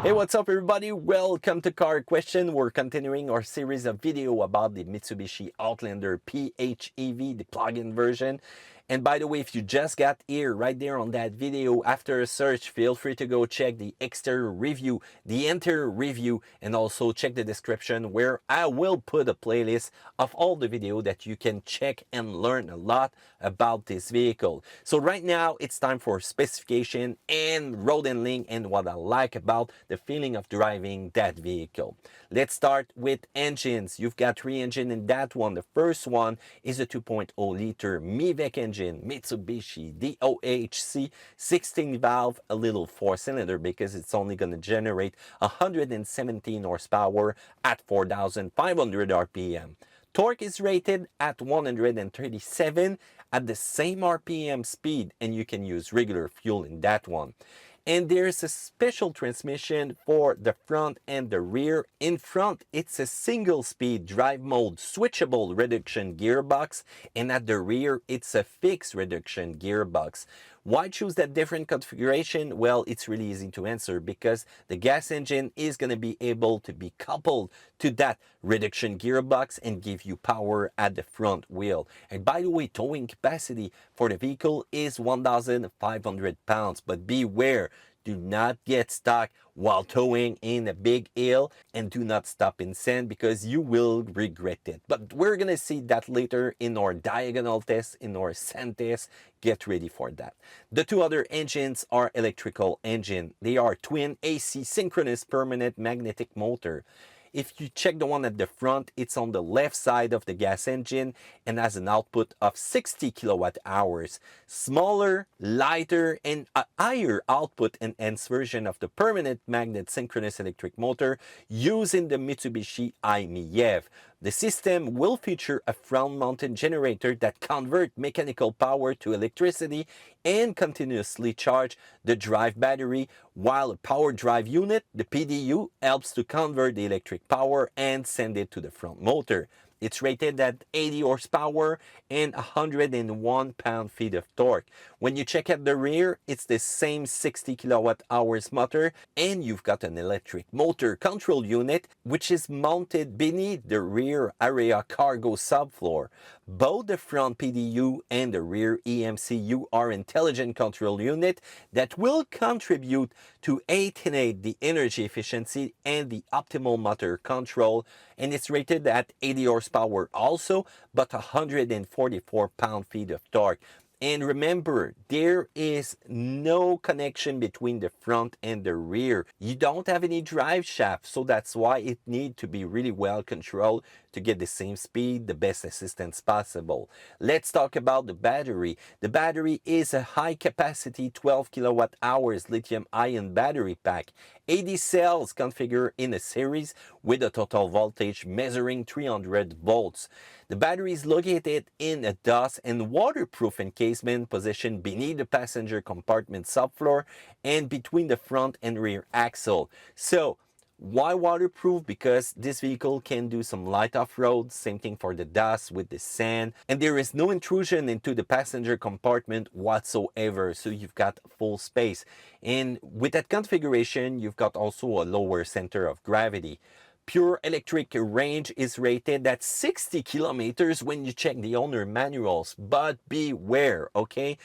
Hey, what's up everybody? Welcome to Car Question. We're continuing our series of video about the Mitsubishi Outlander PHEV, the plug-in version. And by the way, if you just got here, right there on that video, after a search, feel free to go check the exterior review, the interior review, and also check the description where I will put a playlist of all the video that you can check and learn a lot about this vehicle. So right now, it's time for specification and road handling and what I like about the feeling of driving that vehicle. Let's start with engines. You've got three engines in that one. The first one is a 2.0 liter i-MiEV engine, Mitsubishi DOHC 16 valve, a little 4-cylinder because it's only going to generate 117 horsepower at 4,500 RPM. Torque is rated at 137 at the same RPM speed, and you can use regular fuel in that one. And there's a special transmission for the front and the rear. In front, it's a single-speed drive mode switchable reduction gearbox, and at the rear, it's a fixed reduction gearbox. Why choose that different configuration? Well, it's really easy to answer because the gas engine is going to be able to be coupled to that reduction gearbox and give you power at the front wheel. And by the way, towing capacity for the vehicle is 1,500 pounds, but beware, do not get stuck while towing in a big hill, and do not stop in sand because you will regret it. But we're gonna see that later in our diagonal test, in our sand test. Get ready for that. The two other engines are electrical engine. They are twin AC synchronous permanent magnetic motor. If you check the one at the front, it's on the left side of the gas engine and has an output of 60 kilowatt hours. Smaller, lighter, and a higher output enhanced version of the permanent magnet synchronous electric motor used in the Mitsubishi i-MiEV. The system will feature a front-mounted generator that converts mechanical power to electricity and continuously charge the drive battery, while a power drive unit, the PDU, helps to convert the electric power and send it to the front motor. It's rated at 80 horsepower and 101 pound-feet of torque. When you check at the rear, it's the same 60 kilowatt hours motor, and you've got an electric motor control unit which is mounted beneath the rear area cargo subfloor. Both the front PDU and the rear EMCU are intelligent control unit that will contribute to 8 the energy efficiency and the optimal motor control, and it's rated at 80 horsepower also, but 144 pound-feet of torque. And remember, there is no connection between the front and the rear. You don't have any drive shaft, so that's why it needs to be really well controlled to get the same speed, the best assistance possible. Let's talk about the battery. The battery is a high capacity 12 kilowatt hours lithium ion battery pack. 80 cells configured in a series with a total voltage measuring 300 volts. The battery is located in a dust and waterproof encasement positioned beneath the passenger compartment subfloor and between the front and rear axle. So, why waterproof? Because this vehicle can do some light off-road, same thing for the dust with the sand, and there is no intrusion into the passenger compartment whatsoever, so you've got full space. And with that configuration, you've got also a lower center of gravity. Pure electric range is rated at 60 kilometers when you check the owner manuals, but beware, okay?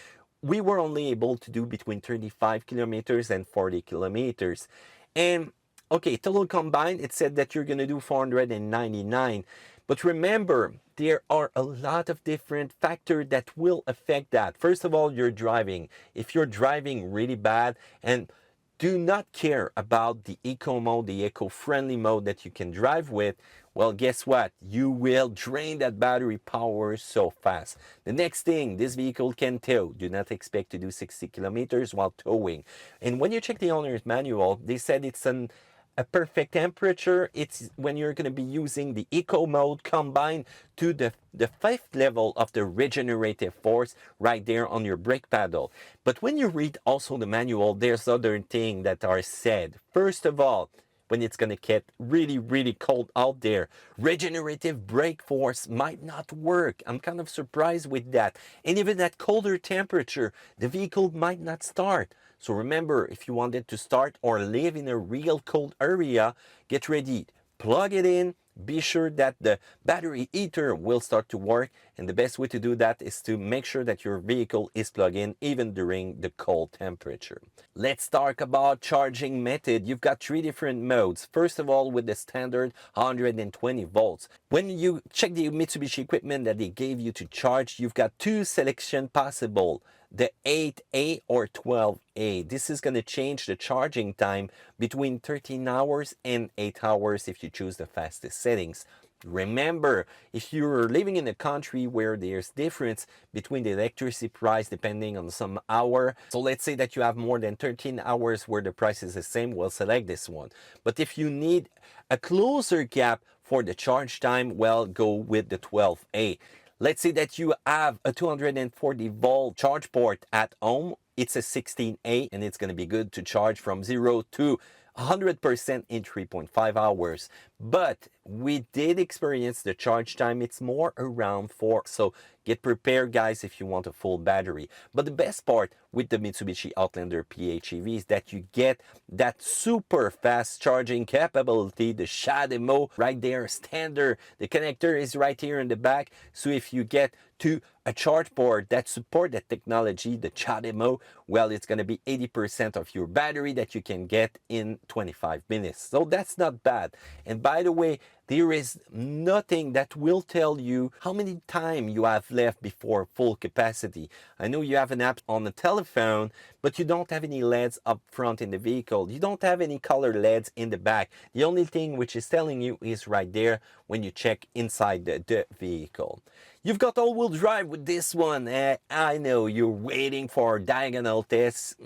We were only able to do between 35 kilometers and 40 kilometers. And okay, total combined, it said that you're going to do 499. But remember, there are a lot of different factors that will affect that. First of all, you're driving. If you're driving really bad and do not care about the eco mode, the eco-friendly mode that you can drive with, well, guess what? You will drain that battery power so fast. The next thing, this vehicle can tow. Do not expect to do 60 kilometers while towing. And when you check the owner's manual, they said it's a perfect temperature. It's when you're going to be using the eco mode combined to the fifth level of the regenerative force right there on your brake pedal. But when you read also the manual, there's other things that are said. First of all, when it's going to get really, really cold out there, regenerative brake force might not work. I'm kind of surprised with that. And even at colder temperature, the vehicle might not start. So remember, if you want it to start or live in a real cold area, get ready, plug it in, be sure that the battery heater will start to work, and the best way to do that is to make sure that your vehicle is plugged in even during the cold temperature. Let's talk about charging method. You've got three different modes. First of all, with the standard 120 volts. When you check the Mitsubishi equipment that they gave you to charge, you've got two selection possible, the 8A or 12A. This is going to change the charging time between 13 hours and 8 hours if you choose the fastest settings. Remember, if you're living in a country where there's difference between the electricity price depending on some hour, so let's say that you have more than 13 hours where the price is the same, we'll select this one. But if you need a closer gap for the charge time, well, go with the 12A. Let's say that you have a 240 volt charge port at home. It's a 16A and it's going to be good to charge from 0 to 100% in 3.5 hours. But we did experience the charge time. It's more around 4. So get prepared, guys, if you want a full battery. But the best part with the Mitsubishi Outlander PHEV is that you get that super fast charging capability, the CHAdeMO right there, standard. The connector is right here in the back. So if you get to a charge port that support that technology, the CHAdeMO, well, it's going to be 80% of your battery that you can get in 25 minutes. So that's not bad. And by the way, there is nothing that will tell you how many time you have left before full capacity. I know you have an app on the telephone, but you don't have any LEDs up front in the vehicle. You don't have any color LEDs in the back. The only thing which is telling you is right there when you check inside the vehicle. You've got all-wheel drive with this one. I know you're waiting for diagonal tests.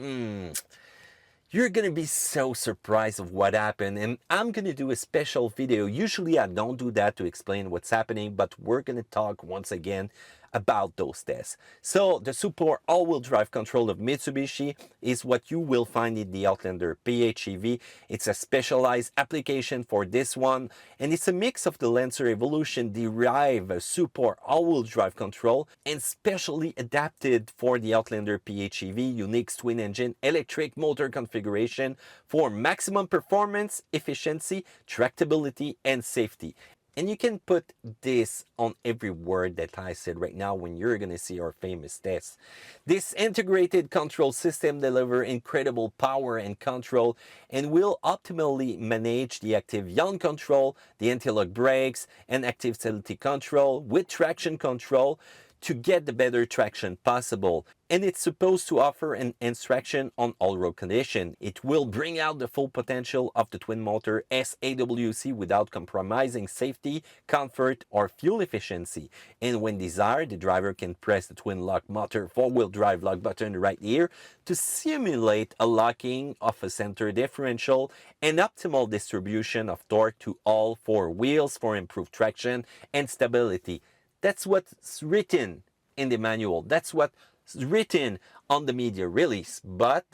You're gonna be so surprised of what happened, and I'm gonna do a special video. Usually I don't do that to explain what's happening, but we're gonna talk once again about those tests. So the support all-wheel drive control of Mitsubishi is what you will find in the Outlander PHEV. It's a specialized application for this one, and it's a mix of the Lancer Evolution derived support all-wheel drive control and specially adapted for the Outlander PHEV Unix twin engine electric motor configuration for maximum performance, efficiency, tractability, and safety. And you can put this on every word that I said right now when you're going to see our famous test. This integrated control system delivers incredible power and control and will optimally manage the Active Yaw Control, the anti-lock brakes, and active stability control with traction control to get the better traction possible. And it's supposed to offer an traction on all road conditions. It will bring out the full potential of the Twin Motor S-AWC without compromising safety, comfort, or fuel efficiency. And when desired, the driver can press the twin lock motor 4-wheel drive lock button right here to simulate a locking of a center differential and optimal distribution of torque to all 4 wheels for improved traction and stability. That's what's written in the manual. That's what's written on the media release. But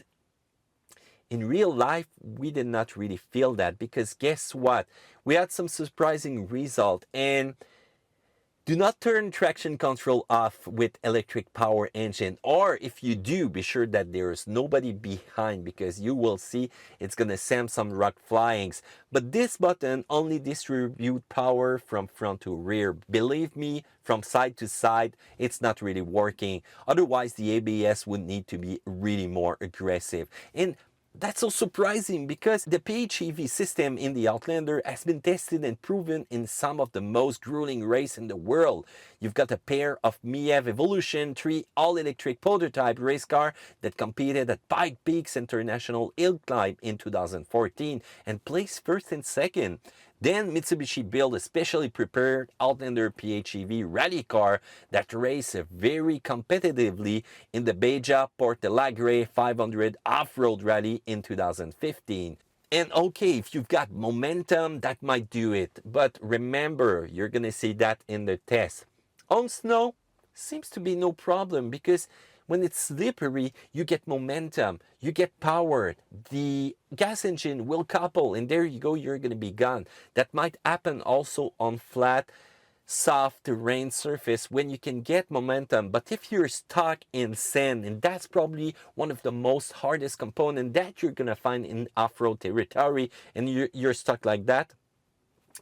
in real life, we did not really feel that, because guess what? We had some surprising result. And do not turn traction control off with electric power engine, or if you do, be sure that there is nobody behind, because you will see it's gonna send some rock flyings. But this button only distributes power from front to rear. Believe me, from side to side, it's not really working. Otherwise, the ABS would need to be really more aggressive. And that's so surprising, because the PHEV system in the Outlander has been tested and proven in some of the most grueling races in the world. You've got a pair of i-MiEV Evolution 3 all-electric prototype race car that competed at Pike Peaks International Hill Climb in 2014 and placed first and second. Then Mitsubishi built a specially prepared Outlander PHEV rally car that raced very competitively in the Beja Portelagre 500 off-road rally in 2015. And okay, if you've got momentum, that might do it. But remember, you're going to see that in the test. On snow, seems to be no problem, because when it's slippery, you get momentum, you get power, the gas engine will couple, and there you go, you're going to be gone. That might happen also on flat soft terrain surface when you can get momentum. But if you're stuck in sand, and that's probably one of the most hardest component that you're gonna find in off-road territory, and you're stuck like that,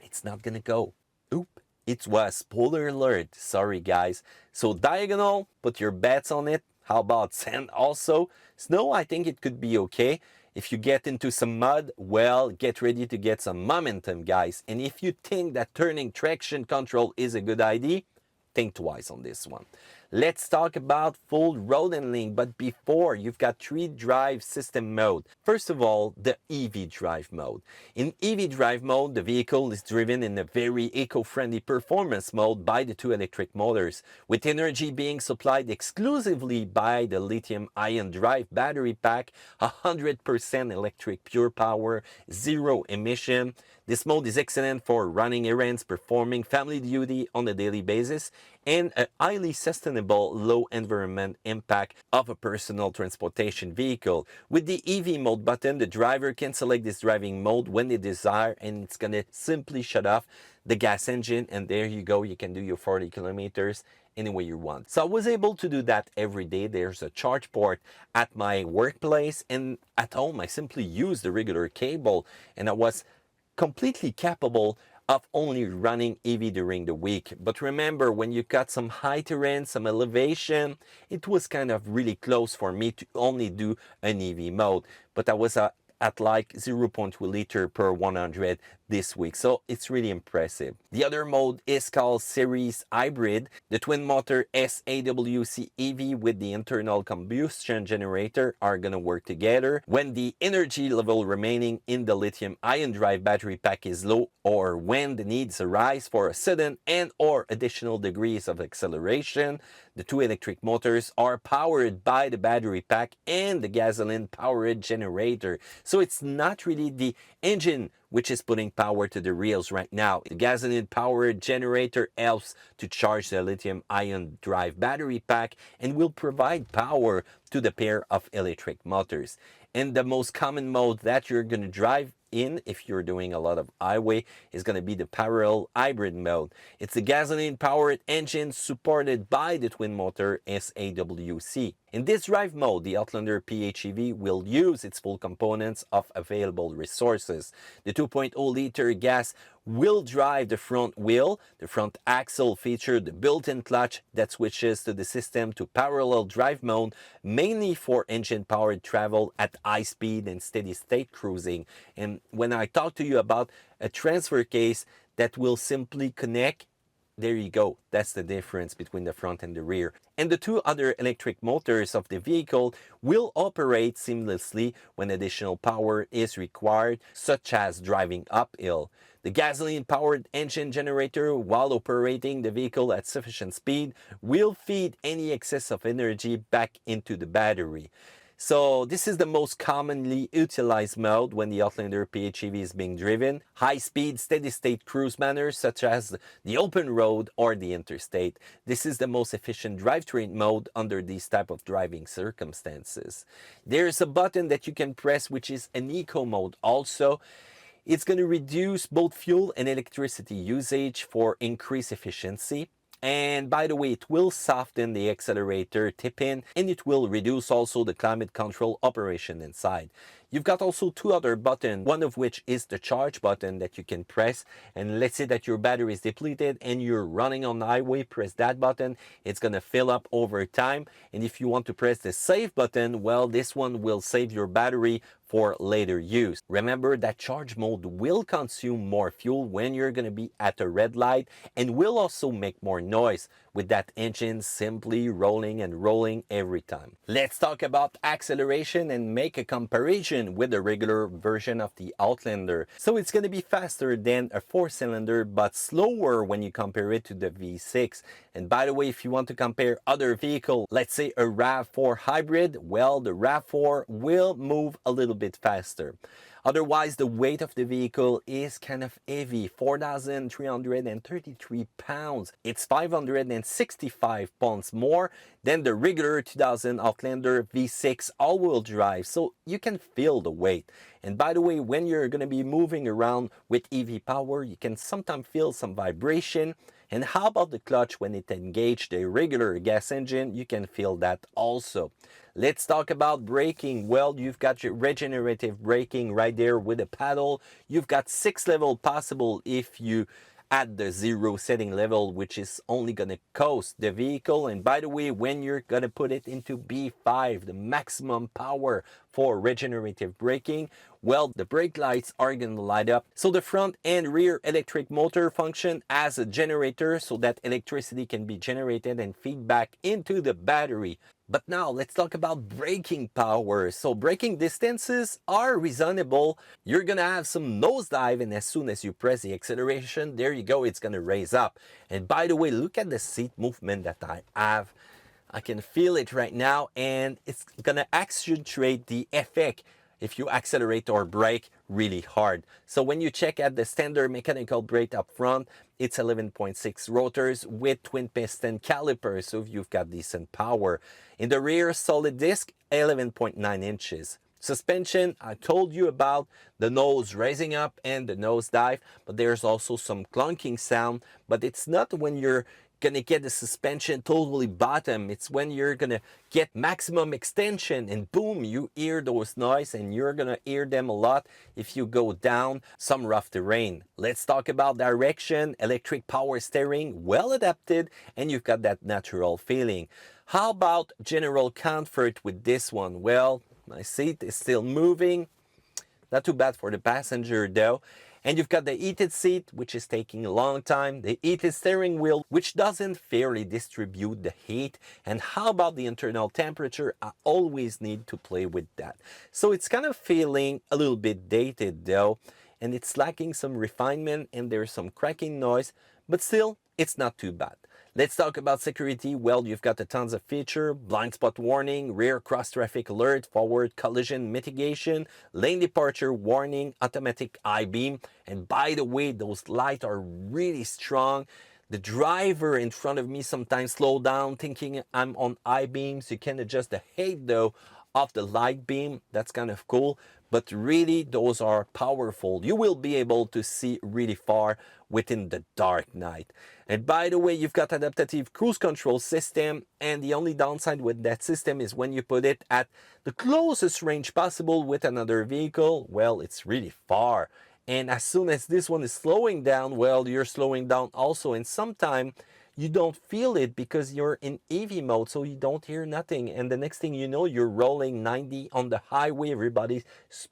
it's not gonna go. Oop, it was spoiler alert. Sorry guys. So diagonal, put your bets on it. How about sand also? Snow, I think it could be okay. If you get into some mud, well, get ready to get some momentum, guys. And if you think that turning traction control is a good idea, think twice on this one. Let's talk about full road handling, but before, you've got 3 drive system mode. First of all, the EV drive mode. In EV drive mode, the vehicle is driven in a very eco-friendly performance mode by the 2 electric motors, with energy being supplied exclusively by the lithium-ion drive battery pack, 100% electric pure power, 0 emission. This mode is excellent for running errands, performing family duty on a daily basis, and a highly sustainable low environment impact of a personal transportation vehicle. With the EV mode button, the driver can select this driving mode when they desire, and it's gonna simply shut off the gas engine, and there you go, you can do your 40 kilometers any way you want. So I was able to do that every day. There's a charge port at my workplace, and at home I simply use the regular cable, and I was completely capable of only running EV during the week. But remember, when you got some high terrain, some elevation, it was kind of really close for me to only do an EV mode. But I was at like 0.2 liter per 100 this week, so it's really impressive. The other mode is called Series Hybrid. The Twin Motor S-AWC EV with the internal combustion generator are gonna work together when the energy level remaining in the lithium-ion drive battery pack is low, or when the needs arise for a sudden and or additional degrees of acceleration. The 2 electric motors are powered by the battery pack and the gasoline-powered generator. So it's not really the engine which is putting power to the reels right now. The gasoline-powered generator helps to charge the lithium-ion drive battery pack and will provide power to the pair of electric motors. And the most common mode that you're going to drive in, if you're doing a lot of highway, is going to be the parallel hybrid mode. It's the gasoline-powered engine supported by the Twin Motor S-AWC. In this drive mode, the Outlander PHEV will use its full components of available resources. The 2.0 liter gas will drive the front wheel. The front axle features the built-in clutch that switches to the system to parallel drive mode, mainly for engine-powered travel at high speed and steady-state cruising. And when I talk to you about a transfer case that will simply connect, there you go. That's the difference between the front and the rear. And the 2 other electric motors of the vehicle will operate seamlessly when additional power is required, such as driving uphill. The gasoline-powered engine generator, while operating the vehicle at sufficient speed, will feed any excess of energy back into the battery. So this is the most commonly utilized mode when the Outlander PHEV is being driven. High-speed, steady-state cruise manners such as the open road or the interstate. This is the most efficient drivetrain mode under these type of driving circumstances. There's a button that you can press which is an eco mode also. It's going to reduce both fuel and electricity usage for increased efficiency. And by the way, it will soften the accelerator tip-in, and it will reduce also the climate control operation inside. You've got also 2 other buttons, one of which is the charge button that you can press. And let's say that your battery is depleted and you're running on the highway, press that button. It's going to fill up over time. And if you want to press the save button, well, this one will save your battery for later use. Remember that charge mode will consume more fuel when you're going to be at a red light, and will also make more noise with that engine simply rolling and rolling every time. Let's talk about acceleration and make a comparison with the regular version of the Outlander. So it's going to be faster than a 4-cylinder, but slower when you compare it to the V6. And by the way, if you want to compare other vehicles, let's say a RAV4 hybrid, well, the RAV4 will move a little bit faster. Otherwise, the weight of the vehicle is kind of heavy, 4,333 pounds. It's 565 pounds more than the regular 2000 Outlander V6 all-wheel drive, so you can feel the weight. And by the way, when you're going to be moving around with EV power, you can sometimes feel some vibration. And how about the clutch when it engages the regular gas engine? You can feel that also. Let's talk about braking. Well, you've got your regenerative braking right there with a paddle. You've got 6 levels possible if you at the 0 setting level, which is only going to coast the vehicle. And by the way, when you're going to put it into B5, the maximum power for regenerative braking, well, the brake lights are going to light up. So the front and rear electric motor function as a generator so that electricity can be generated and feed back into the battery. But now let's talk about braking power. So braking distances are reasonable. You're gonna have some nosedive, and as soon as you press the acceleration, there you go, it's gonna raise up. And by the way, look at the seat movement that I have. I can feel it right now, and it's gonna accentuate the effect if you accelerate or brake really hard. So when you check at the standard mechanical brake up front, it's 11.6 rotors with twin piston calipers, so you've got decent power. In the rear, solid disc, 11.9 inches. Suspension, I told you about the nose raising up and the nose dive, but there's also some clunking sound, but it's not when you're gonna get the suspension totally bottom. It's when you're gonna get maximum extension and boom, you hear those noise, and you're gonna hear them a lot if you go down some rough terrain. Let's talk about direction. Electric power steering, well adapted, and you've got that natural feeling. How about general comfort with this one? Well, my seat is still moving. Not too bad for the passenger though. And you've got the heated seat, which is taking a long time, the heated steering wheel, which doesn't fairly distribute the heat. And how about the internal temperature? I always need to play with that. So it's kind of feeling a little bit dated though, and it's lacking some refinement, and there's some cracking noise, but still, it's not too bad. Let's talk about security. Well, you've got a tons of feature: blind spot warning, rear cross traffic alert, forward collision mitigation, lane departure warning, automatic I-beam. And by the way, those lights are really strong. The driver in front of me sometimes slow down thinking I'm on I-beams. You can adjust the height though of the light beam. That's kind of cool, but really those are powerful. You will be able to see really far within the dark night. And by the way, you've got adaptive cruise control system, and the only downside with that system is when you put it at the closest range possible with another vehicle, well, it's really far. And as soon as this one is slowing down, well, you're slowing down also, and sometimes you don't feel it because you're in EV mode, so you don't hear nothing. And the next thing you know, you're rolling 90 on the highway. Everybody's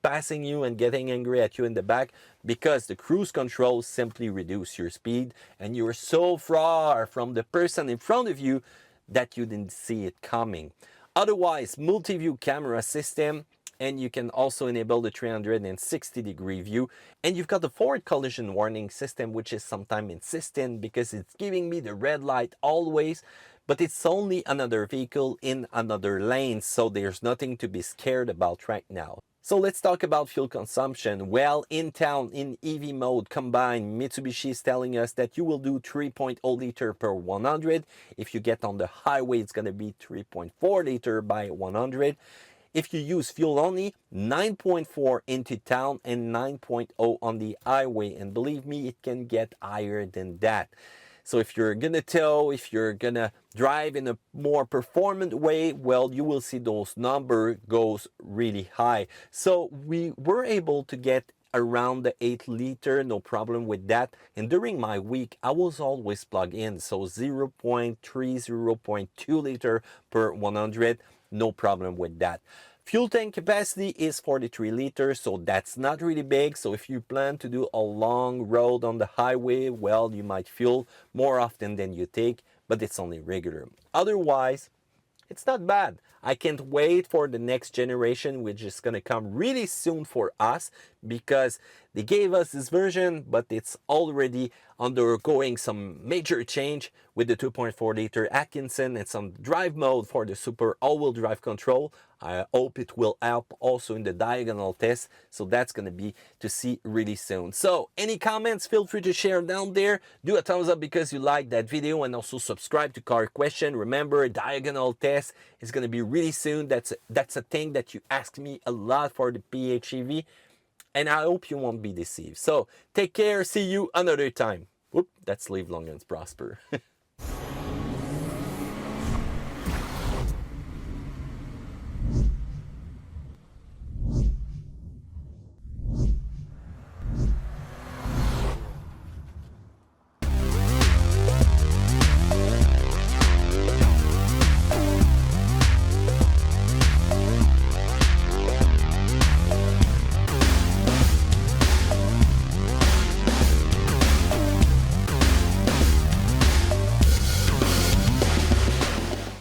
passing you and getting angry at you in the back because the cruise control simply reduce your speed, and you're so far from the person in front of you that you didn't see it coming. Otherwise, multi-view camera system, and you can also enable the 360-degree view. And you've got the forward collision warning system, which is sometimes insistent because it's giving me the red light always, but it's only another vehicle in another lane, so there's nothing to be scared about right now. So let's talk about fuel consumption. Well, in town, in EV mode combined, Mitsubishi is telling us that you will do 3.0 liter per 100. If you get on the highway, it's going to be 3.4 liter by 100. If you use fuel only, 9.4 into town and 9.0 on the highway. And believe me, it can get higher than that. So if you're gonna tow, if you're gonna drive in a more performant way, well, you will see those numbers goes really high. So we were able to get around the 8 liter, no problem with that. And during my week, I was always plugged in. So 0.3, 0.2 liter per 100. No problem with that. Fuel tank capacity is 43 liters, so that's not really big. So if you plan to do a long road on the highway, well, you might fuel more often than you take, but it's only regular. Otherwise, it's not bad. I can't wait for the next generation, which is going to come really soon for us, because they gave us this version, but it's already undergoing some major change with the 2.4 liter Atkinson and some drive mode for the super all-wheel drive control. I hope it will help also in the diagonal test, so that's going to be to see really soon. So any comments, feel free to share down there. Do a thumbs up because you liked that video, and also subscribe to Car Question. Remember, diagonal test is going to be really soon. That's a thing that you ask me a lot for the PHEV. and I hope you won't be deceived. So take care, see you another time. Whoop, that's live long and prosper.